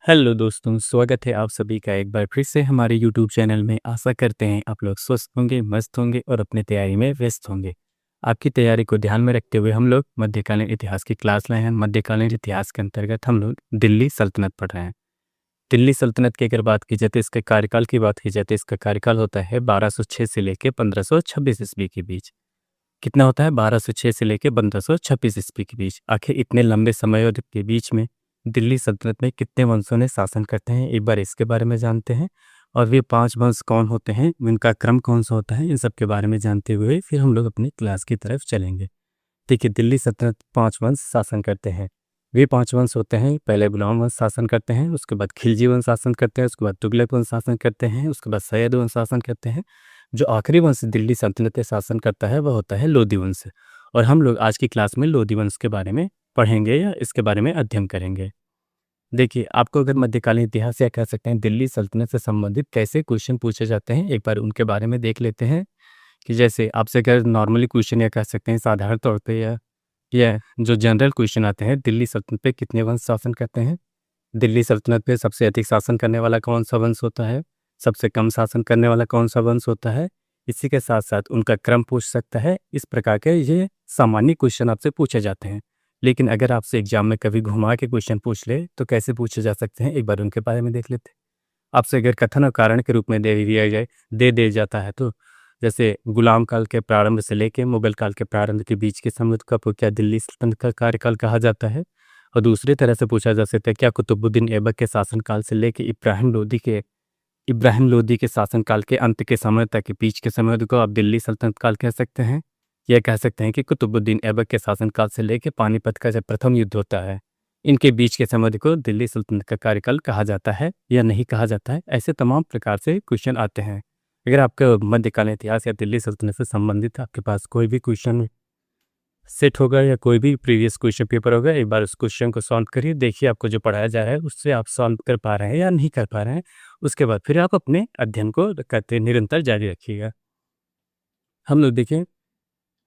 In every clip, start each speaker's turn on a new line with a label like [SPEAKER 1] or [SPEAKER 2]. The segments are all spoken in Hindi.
[SPEAKER 1] हेलो दोस्तों, स्वागत है आप सभी का एक बार फिर से हमारे यूट्यूब चैनल में। आशा करते हैं आप लोग स्वस्थ होंगे, मस्त होंगे और अपनी तैयारी में व्यस्त होंगे। आपकी तैयारी को ध्यान में रखते हुए हम लोग मध्यकालीन इतिहास की क्लास लाए हैं। मध्यकालीन इतिहास के अंतर्गत हम लोग दिल्ली सल्तनत पढ़ रहे हैं। दिल्ली सल्तनत की अगर बात की जाए तो इसके कार्यकाल की बात की जाए तो इसका कार्यकाल होता है 1206 से लेकर 1526 ईस्वी के बीच। कितना होता है? 1206 से लेकर 1526 ईस्वी के बीच। आखिर इतने लंबे समय अवधि के बीच में दिल्ली सल्तनत में कितने वंशों ने शासन करते हैं, एक बार इसके बारे में जानते हैं। और वे 5 वंश कौन होते हैं, उनका क्रम कौन सा होता है, इन सब के बारे में जानते हुए फिर हम लोग अपनी क्लास की तरफ चलेंगे। देखिए, दिल्ली सल्तनत 5 वंश शासन करते हैं। वे 5 वंश होते हैं। पहले गुलाम वंश शासन करते हैं, उसके बाद खिलजी वंश शासन करते हैं, उसके बाद तुगलक वंश शासन करते हैं, उसके बाद सैयद वंश शासन करते हैं। जो आखिरी वंश दिल्ली सल्तनत पे शासन करता है वह होता है लोधी वंश। और हम लोग आज की क्लास में लोधी वंश के बारे में पढ़ेंगे या इसके बारे में अध्ययन करेंगे। देखिए, आपको अगर मध्यकालीन इतिहास या कह सकते हैं दिल्ली सल्तनत से संबंधित कैसे क्वेश्चन पूछे जाते हैं, एक बार उनके बारे में देख लेते हैं। कि जैसे आपसे अगर नॉर्मली क्वेश्चन या कह सकते हैं साधारण तौर पे या जो जनरल क्वेश्चन आते हैं, दिल्ली सल्तनत पे कितने वंश शासन करते हैं, दिल्ली सल्तनत पे सबसे अधिक शासन करने वाला कौन सा वंश होता है, सबसे कम शासन करने वाला कौन सा वंश होता है, इसी के साथ साथ उनका क्रम पूछ सकता है। इस प्रकार के ये सामान्य क्वेश्चन आपसे पूछे जाते हैं। लेकिन अगर आपसे एग्जाम में कभी घुमा के क्वेश्चन पूछ ले तो कैसे पूछे जा सकते हैं, एक बार उनके बारे में देख लेते हैं। आपसे अगर कथन और कारण के रूप में दे दिया जाता है तो जैसे गुलाम काल के प्रारंभ से लेके मुगल काल के प्रारंभ के बीच के समय को क्या दिल्ली सल्तनत का कार्यकाल कहा जाता है। और दूसरी तरह से पूछा जा सकता है, क्या कुतुबुद्दीन ऐबक के शासनकाल से लेके इब्राहिम लोदी के शासनकाल के अंत के समय तक के बीच के समय को आप दिल्ली सल्तनत काल कह सकते हैं। यह कह सकते हैं कि कुतुबुद्दीन ऐबक के शासनकाल से लेके पानीपत का जब प्रथम युद्ध होता है, इनके बीच के समय को दिल्ली सल्तनत का कार्यकाल कहा जाता है या नहीं कहा जाता है। ऐसे तमाम प्रकार से क्वेश्चन आते हैं। अगर आपका मध्यकालीन इतिहास या दिल्ली सल्तनत से संबंधित आपके पास कोई भी क्वेश्चन सेट होगा या कोई भी प्रीवियस क्वेश्चन पेपर होगा, एक बार उस क्वेश्चन को सॉल्व करिए। देखिए आपको जो पढ़ाया जा रहा है उससे आप सॉल्व कर पा रहे हैं या नहीं कर पा रहे हैं। उसके बाद फिर आप अपने अध्ययन को करते निरंतर जारी रखिएगा। हम लोग देखें,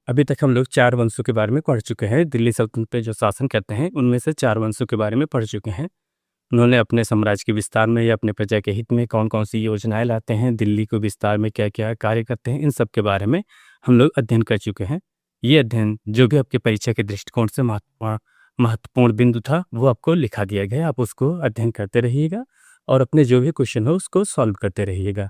[SPEAKER 1] अभी तक हम लोग 4 वंशों के बारे में पढ़ चुके हैं। दिल्ली सल्तनत पे जो शासन करते हैं उनमें से 4 वंशों के बारे में पढ़ चुके हैं। उन्होंने अपने साम्राज्य के विस्तार में या अपने प्रजा के हित में कौन-कौन सी योजनाएँ लाते हैं, दिल्ली को विस्तार में क्या-क्या कार्य करते हैं, इन सब के बारे में हम लोग अध्ययन कर चुके हैं। ये अध्ययन जो भी आपके परीक्षा के दृष्टिकोण से महत्वपूर्ण बिंदु था, वो आपको लिखा दिया गया है। आप उसको अध्ययन करते रहिएगा और अपने जो भी क्वेश्चन हो उसको सॉल्व करते रहिएगा।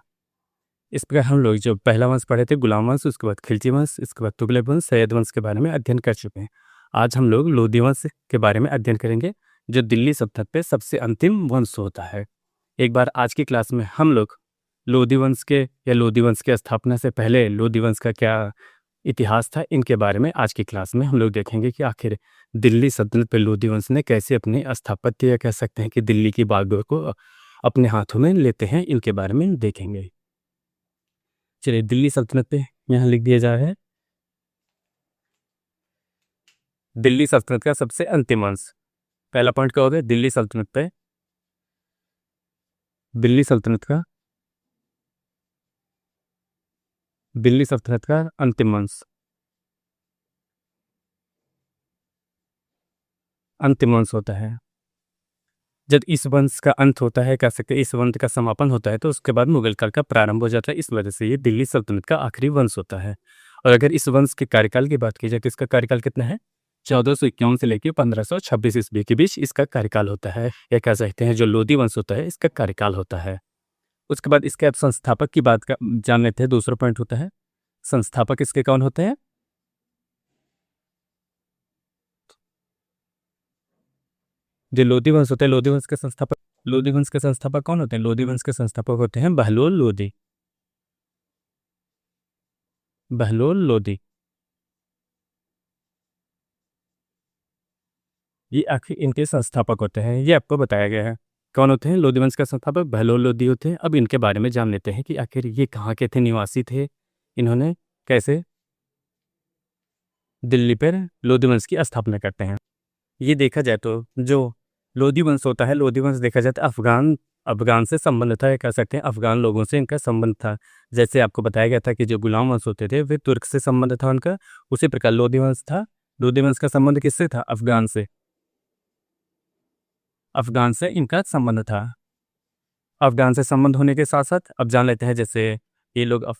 [SPEAKER 1] इस प्रकार हम लोग जो पहला वंश पढ़े थे गुलाम वंश, उसके बाद खिलजी वंश, इसके बाद तुगलक वंश, सैयद वंश के बारे में अध्ययन कर चुके हैं। आज हम लोग लोधी वंश के बारे में अध्ययन करेंगे, जो दिल्ली सल्तनत पे सबसे अंतिम वंश होता है। एक बार आज की क्लास में हम लोग लोधी वंश के या लोधी वंश की स्थापना से पहले लोधी वंश का क्या इतिहास था, इनके बारे में आज की क्लास में हम लोग देखेंगे कि आखिर दिल्ली सल्तनत पे लोधी वंश ने कैसे अपने स्थापत्य या कह सकते हैं कि दिल्ली की बागडोर को अपने हाथों में लेते हैं, इनके बारे में देखेंगे। चलिए, दिल्ली सल्तनत पे यहाँ लिख दिया जा रहा है दिल्ली सल्तनत का सबसे अंतिम वंश। पहला पॉइंट क्या हो गया? दिल्ली सल्तनत का अंतिम वंश होता है। जब इस वंश का अंत होता है, कह सकते हैं इस वंश का समापन होता है, तो उसके बाद मुगल काल का प्रारंभ हो जाता है। इस वजह से ये दिल्ली सल्तनत का आखिरी वंश होता है। और अगर इस वंश के कार्यकाल की बात की जाए तो इसका कार्यकाल कितना है? 1451 से लेकर 1526 ईस्वी के बीच इसका कार्यकाल होता है, या कह सकते हैं जो लोधी वंश होता है इसका कार्यकाल होता है। उसके बाद इसके अब संस्थापक की बात का जान लेते हैं। दूसरा पॉइंट होता है संस्थापक इसके कौन होते हैं? जो लोधी वंश होता है, लोधी वंश के संस्थापक कौन होते हैं? लोधी वंश के संस्थापक होते हैं बहलोल लोधी। ये आखिर इनके संस्थापक होते हैं, ये आपको बताया गया है। कौन होते हैं? लोधी वंश का संस्थापक बहलोल लोधी होते हैं। अब इनके बारे में जान लेते हैं कि आखिर ये कहाँ के थे, निवासी थे, इन्होंने कैसे दिल्ली पर लोधी वंश की स्थापना करते हैं। ये देखा जाए तो जो लोधी वंश होता है, लोधी वंश देखा जाए तो अफगान से संबंध था, या कह सकते हैं अफगान लोगों से इनका संबंध था। जैसे आपको बताया गया था कि जो गुलाम वंश होते थे वे तुर्क से संबंध था उनका, उसी प्रकार लोधी वंश था। लोधी वंश का संबंध किससे था? अफगान से। अफ़गान से इनका संबंध था। अफ़गान से संबंध होने के साथ-साथ अब जान लेते हैं जैसे ये लोग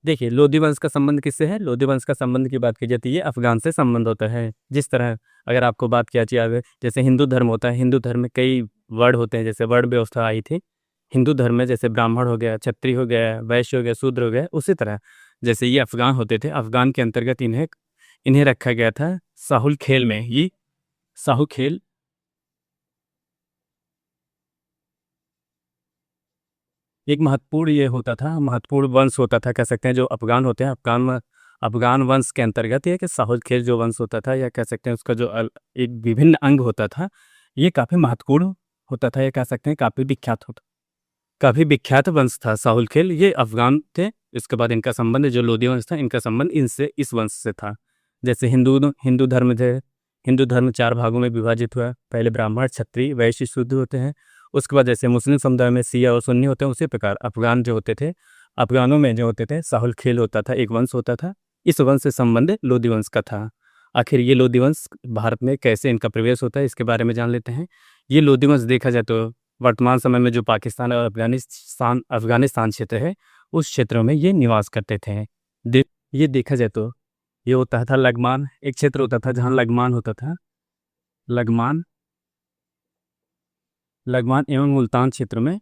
[SPEAKER 1] देखिए लोदी वंश का संबंध किससे है? लोदी वंश का संबंध की बात की जाती है, अफ़गान से संबंध होता है। जिस तरह अगर आपको बात किया जाए जैसे हिंदू धर्म होता है, हिंदू धर्म में कई वर्ण होते हैं, जैसे वर्ण व्यवस्था आई थी। हिंदू धर्म में जैसे ब्राह्मण हो गया, क्षत्रिय हो गया, वैश्य हो गया, शूद्र हो गया, उसी तरह जैसे ये अफ़गान होते थे, अफ़गान के अंतर्गत इन्हें इन्हें रखा गया था साहुल खेल में। ये साहू खेल एक महत्वपूर्ण ये होता था, महत्वपूर्ण वंश होता था कह सकते हैं जो अफ़गान होते हैं, अफ़गान वंश के अंतर्गत ये कि साहुल खेल जो वंश होता था या कह सकते हैं उसका जो एक विभिन्न अंग होता था, ये काफ़ी महत्वपूर्ण होता था, या कह सकते हैं काफ़ी विख्यात वंश था साहुल खेल, ये अफ़गान थे। इसके बाद इनका संबंध जो लोदी वंश था, इनका संबंध इनसे इस वंश से था। जैसे हिंदू धर्म थे, हिंदू धर्म 4 भागों में विभाजित हुआ। पहले ब्राह्मण, क्षत्रिय, वैश्य, शूद्र होते हैं। उसके बाद जैसे मुस्लिम समुदाय में शिया और सुन्नी होते हैं, उसी प्रकार अफ़गान जो होते थे, अफ़गानों में जो होते थे साहुल खेल होता था, एक वंश होता था। इस वंश से संबंध लोदी वंश का था। आखिर ये लोदी वंश भारत में कैसे इनका प्रवेश होता है, इसके बारे में जान लेते हैं। ये लोदी वंश देखा जाए तो वर्तमान समय में जो पाकिस्तान और अफ़गानिस्तान क्षेत्र है, उस क्षेत्रों में ये निवास करते थे। ये देखा जाए तो ये होता था लग़मान, एक क्षेत्र होता था जहाँ लग़मान होता था। लग़मान लग़मान एवं मुल्तान क्षेत्र में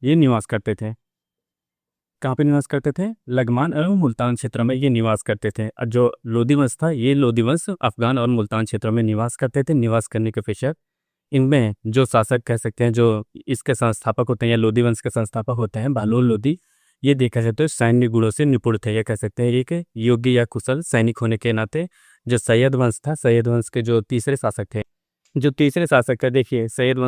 [SPEAKER 1] ये निवास करते थे। कहाँ पे निवास करते थे? लग़मान एवं मुल्तान क्षेत्र में ये निवास करते थे। जो लोदी वंश था, ये लोदी वंश अफ़गान और मुल्तान क्षेत्रों में निवास करते थे। निवास करने के पश्चात इनमें जो शासक कह सकते हैं, जो इसके संस्थापक होते हैं या लोदी वंश के संस्थापक होते हैं, बहलोल लोदी, ये देखा जाए तो सैन्य गुणों से निपुण थे, या कह सकते हैं एक योग्य या कुशल सैनिक होने के नाते जो सैयद वंश था, सैयद वंश के जो तीसरे शासक थे, जो तीसरे शासक थे, देखिए सैयद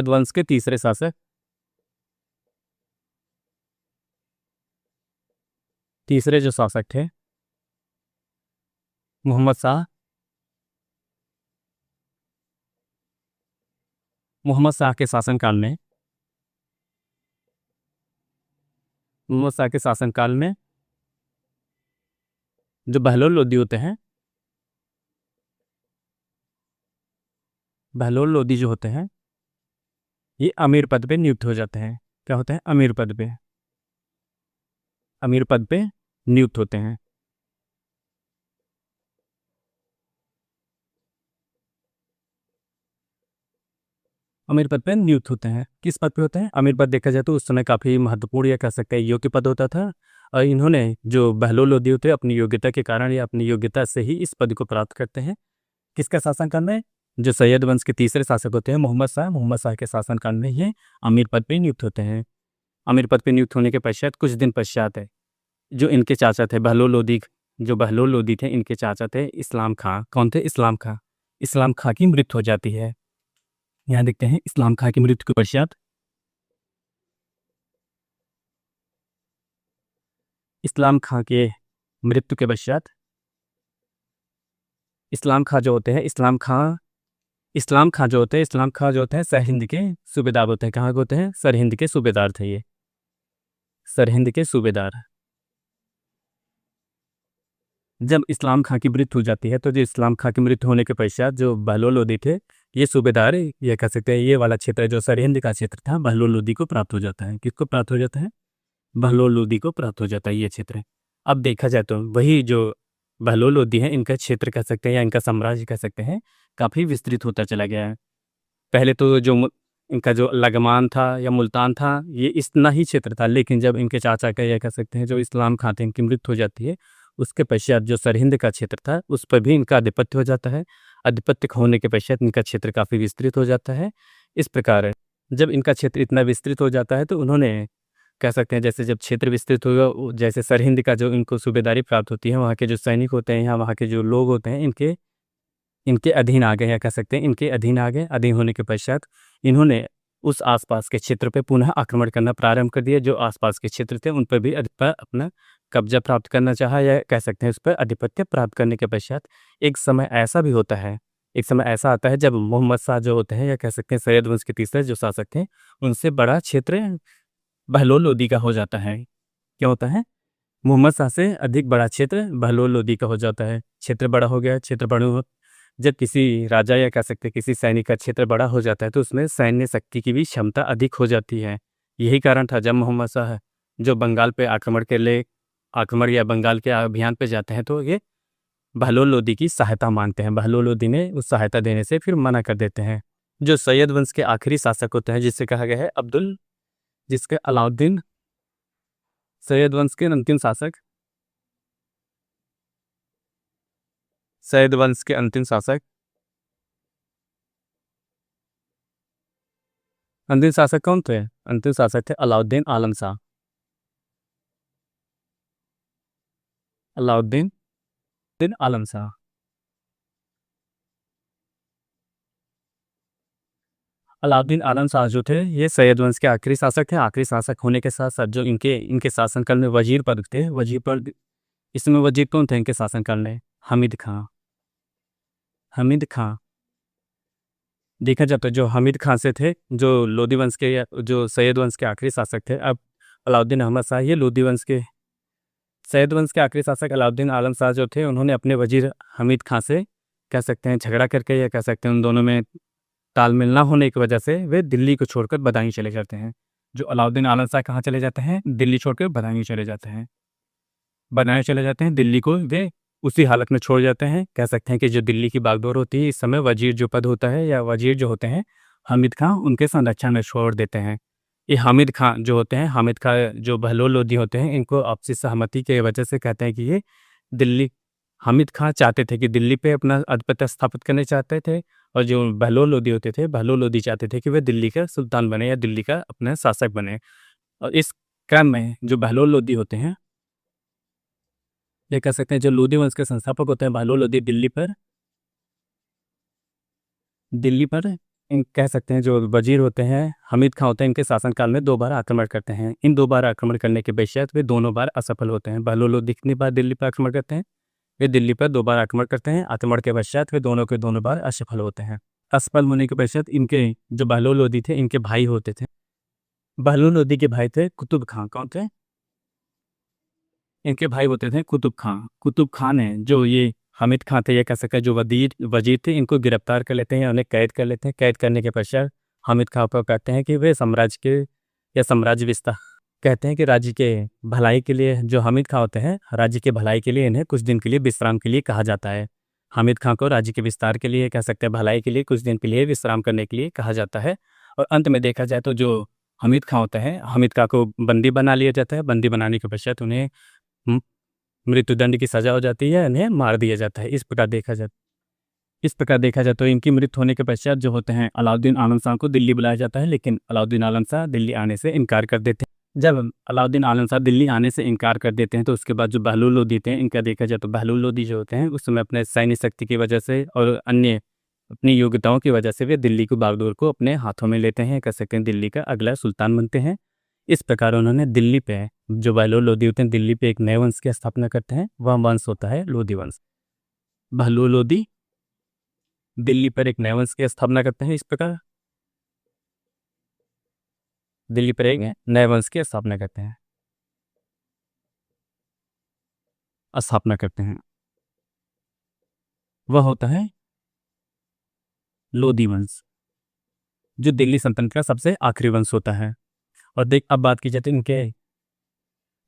[SPEAKER 1] वंश के तीसरे शासक तीसरे जो शासक थे मोहम्मद शाह मोहम्मद शाह के शासनकाल में मोहम्मद शाह के शासनकाल में जो बहलोल लोदी होते हैं, बहलोल लोदी जो होते हैं, ये अमीर पद पे नियुक्त हो जाते हैं। क्या होते हैं? अमीर पद पे नियुक्त होते हैं। अमीर पद पे नियुक्त होते हैं। किस पद पे होते हैं? अमीर पद देखा जाए तो उस समय काफ़ी महत्वपूर्ण या कह सकते हैं योग्य पद होता था, और इन्होंने जो बहलोल लोदी होते हैं अपनी योग्यता के कारण या अपनी योग्यता से ही इस पद को प्राप्त करते हैं। किसका शासनकाल में? जो सैयद वंश के तीसरे शासक होते हैं मोहम्मद शाह के शासनकाल में ये अमीर पद पे नियुक्त होते हैं। अमीर पद पे नियुक्त होने के पश्चात कुछ दिन पश्चात है जो इनके चाचा थे बहलोल लोदी थे, इनके चाचा थे इस्लाम खां। कौन थे? इस्लाम खां। इस्लाम खां की मृत्यु हो जाती है। यहाँ देखते हैं इस्लाम खां की मृत्यु के पश्चात इस्लाम खां के मृत्यु के पश्चात इस्लाम खां जो होते हैं इस्लाम खां जो होते हैं सरहिंद के सूबेदार होते हैं। कहाँ के होते हैं? सरहिंद के सूबेदार थे ये, सरहिंद के सूबेदार। जब इस्लाम खां की मृत्यु हो जाती है तो जो इस्लाम खां की मृत्यु होने के पश्चात जो बहलोल लोदी थे, ये सूबेदार ये कह सकते हैं ये वाला क्षेत्र जो सरहिंद का क्षेत्र था बहलोल लोदी को प्राप्त हो जाता है। किसको प्राप्त हो जाता है? बहलोल लोदी को प्राप्त हो जाता है ये क्षेत्र। अब देखा जाए तो वही जो बहलोल लोदी है, इनका क्षेत्र कह सकते हैं या इनका साम्राज्य कह सकते हैं, काफ़ी विस्तृत होता चला गया है। पहले तो इनका जो लग़मान था या मुल्तान था, ये इतना ही क्षेत्र था, लेकिन जब इनके चाचा का या कह सकते हैं जो इस्लाम खां थे, इनकी मृत्यु हो जाती है, उसके पश्चात जो सरहिंद का क्षेत्र था उस पर भी इनका आधिपत्य हो जाता है। आधिपत्य होने के पश्चात इनका क्षेत्र काफ़ी विस्तृत हो जाता है। इस प्रकार जब इनका क्षेत्र इतना विस्तृत हो जाता है तो उन्होंने कह सकते हैं जैसे जब क्षेत्र विस्तृत होगा जैसे सरहिंद का जो इनको सूबेदारी प्राप्त होती है, वहाँ के जो सैनिक होते हैं या वहाँ के जो लोग होते हैं इनके इनके अधीन आ गए, या कह सकते हैं इनके अधीन आ गए। अधीन होने के पश्चात इन्होंने उस आसपास के क्षेत्र पे पुनः आक्रमण करना प्रारंभ कर दिया। जो आसपास के क्षेत्र थे उन पर भी अपना कब्जा प्राप्त करना चाहा, या कह सकते हैं उस पर आधिपत्य प्राप्त करने के पश्चात एक समय ऐसा आता है जब मोहम्मद शाह जो होते हैं या कह सकते हैं सैयद वंश के तीसरे जो शासक थे, उनसे बड़ा क्षेत्र बहलोल लोदी का हो जाता है। क्या होता है? मोहम्मद शाह से अधिक बड़ा क्षेत्र बहलोल लोदी का हो जाता है। क्षेत्र बड़ा हो गया, क्षेत्र बड़ा हो, जब किसी राजा या कह सकते हैं किसी सैनिक का क्षेत्र बड़ा हो जाता है तो उसमें सैन्य शक्ति की भी क्षमता अधिक हो जाती है। यही कारण था जब मोहम्मद शाह जो बंगाल पे आक्रमण या बंगाल के अभियान पे जाते हैं तो ये बहलोल लोदी की सहायता मांगते हैं। बहलोल लोदी ने उस सहायता देने से फिर मना कर देते हैं। जो सैयद वंश के आखिरी शासक होते हैं जिससे कहा गया है जिसके अलाउद्दीन, सैयद वंश के अंतिम शासक, सैयद वंश के अंतिम शासक कौन थे? अंतिम शासक थे अलाउद्दीन आलम शाह। अलाउद्दीन आलम शाह। अलाउद्दीन आलम शाह जो थे ये सैयद वंश के आखिरी शासक थे। आखिरी शासक होने के साथ साथ जो इनके इनके शासनकाल में वजीर पद थे, वजीर पद, इसमें वजीर कौन थे इनके शासनकाल में? हामिद खां। हामिद खां देखा जाए तो जो हामिद खां से थे, जो लोदी वंश के या जो सैयद वंश के आखिरी शासक थे। अब अलाउद्दीन अहमद शाह ये लोदी वंश के, सैयद वंश के आखिरी शासक अलाउद्दीन आलम शाह जो थे उन्होंने अपने वजीर हामिद खां से कह सकते हैं झगड़ा करके या कह सकते हैं उन दोनों में तालमेल ना होने की वजह से वे दिल्ली को छोड़कर बदायूं चले जाते हैं। जो अलाउद्दीन आलम शाह कहाँ चले जाते हैं? दिल्ली छोड़कर बदायूं चले जाते हैं। बदायूं चले जाते हैं, दिल्ली को वे उसी हालत में छोड़ जाते हैं। कह सकते हैं कि जो दिल्ली की बागडोर होती है इस समय वजीर जो पद होता है या वजीर जो होते हैं हामिद खां उनके संरक्षण में छोड़ देते हैं। ये हामिद खां जो होते हैं, हामिद खां जो बहलोल लोदी होते हैं, इनको आपसी सहमति की वजह से कहते हैं कि ये दिल्ली, हामिद खां चाहते थे कि दिल्ली पे अपना आधिपत्य स्थापित करना चाहते थे और जो बहलोल लोदी होते थे, बहलोल लोदी चाहते थे कि वे दिल्ली का सुल्तान बने या दिल्ली का अपना शासक बने। और इस क्रम में जो बहलोल लोदी होते हैं, ये कह सकते हैं जो लोदी वंश के संस्थापक होते हैं बहलोल लोदी दिल्ली पर इन कह सकते हैं जो वजीर होते हैं हामिद खां होते हैं, इनके शासनकाल में 2 बार आक्रमण करते हैं। इन 2 बार आक्रमण करने के पश्चात वे दोनों बार असफल होते हैं। बहलोल लोदी कितनी बार दिल्ली पर आक्रमण करते हैं? वे दिल्ली पर 2 बार आक्रमण करते हैं। आक्रमण के पश्चात वे दोनों के दोनों बार असफल होते हैं। असफल होने के पश्चात इनके जो बहलोल लोदी थे इनके भाई होते थे, बहलोल लोदी के भाई थे कुतुब खां। कौन थे? इनके भाई होते थे कुतुब खां। कुतुब खां ने जो ये हामिद खां थे, ये कह सकते हैं जो वजीर थे, इनको गिरफ्तार कर लेते हैं, उन्हें कैद कर लेते हैं। कैद करने के पश्चात हामिद खां पर कहते हैं कि वे साम्राज्य के या साम्राज्य विस्तार, कहते हैं कि राज्य के भलाई के लिए, जो हामिद खां होते हैं राज्य के भलाई के लिए इन्हें कुछ दिन के लिए विश्राम के लिए कहा जाता है। हामिद खां को राज्य के विस्तार के लिए कह सकते हैं भलाई के लिए कुछ दिन के लिए विश्राम करने के लिए कहा जाता है। और अंत में देखा जाए तो जो हामिद खां होता है, हामिद खां को बंदी बना लिया जाता है। बंदी बनाने के पश्चात उन्हें मृत्युदंड की सजा हो जाती है, इन्हें मार दिया जाता है। इस प्रकार देखा जाए तो इनकी मृत्यु होने के पश्चात जो होते हैं अलाउद्दीन आलम शाह को दिल्ली बुलाया जाता है, लेकिन अलाउद्दीन आलम शाह दिल्ली आने से इनकार कर देते हैं। जब अलाउद्दीन आलम शाह दिल्ली आने से इनकार कर देते हैं तो उसके बाद जो बहलोल लोदी थे इनका देखा जाए तो बहलोल लोदी जो होते हैं उस समय अपने सैन्य शक्ति की वजह से और अन्य अपनी योग्यताओं की वजह से वे दिल्ली को बागडोर को अपने हाथों में लेते हैं, कह सकते हैं दिल्ली का अगला सुल्तान बनते हैं। इस प्रकार उन्होंने दिल्ली पे, जो बहलोल लोदी होते हैं, दिल्ली पे एक नए वंश की स्थापना करते हैं। वह वंश होता है लोदी वंश। बहलोल लोदी दिल्ली पर एक नए वंश की स्थापना करते हैं। इस प्रकार दिल्ली पर एक नए वंश की स्थापना करते हैं। वह होता है लोदी वंश, जो दिल्ली सल्तनत का सबसे आखिरी वंश होता है। और अब बात की जाती है इनके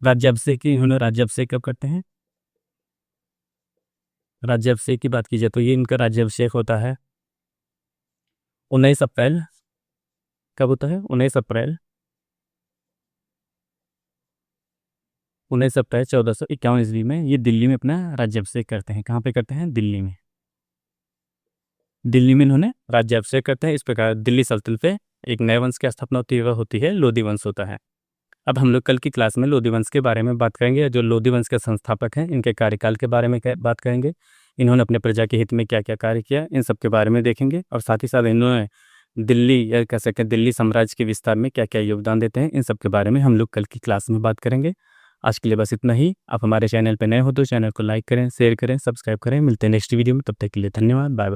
[SPEAKER 1] राज्याभिषेक की। इन्होंने राज्याभिषेक कब करते हैं? राज्याभिषेक की बात की जाए तो ये इनका राज्याभिषेक होता है 19 अप्रैल। कब होता है? 19 अप्रैल 1451 ईस्वी में ये दिल्ली में अपना राज्याभिषेक करते हैं। कहाँ पे करते हैं? दिल्ली में। दिल्ली में इन्होंने राज्याभिषेक करते हैं। इस प्रकार दिल्ली सल्तनत पे एक नए वंश की स्थापना होती है, वह होती है लोदी वंश होता है। अब हम लोग कल की क्लास में लोदी वंश के बारे में बात करेंगे। जो लोदी वंश के संस्थापक हैं इनके कार्यकाल के बारे में बात करेंगे। इन्होंने अपने प्रजा के हित में क्या क्या कार्य किया, इन सब के बारे में देखेंगे। और साथ ही साथ इन्होंने दिल्ली या कह सकते हैं दिल्ली साम्राज्य के विस्तार में क्या क्या योगदान देते हैं, इन सब के बारे में हम लोग कल की क्लास में बात करेंगे। आज के लिए बस इतना ही। आप हमारे चैनल पर नए हो तो चैनल को लाइक करें, शेयर करें, सब्सक्राइब करें। मिलते हैं नेक्स्ट वीडियो में, तब तक के लिए धन्यवाद। Bye bye.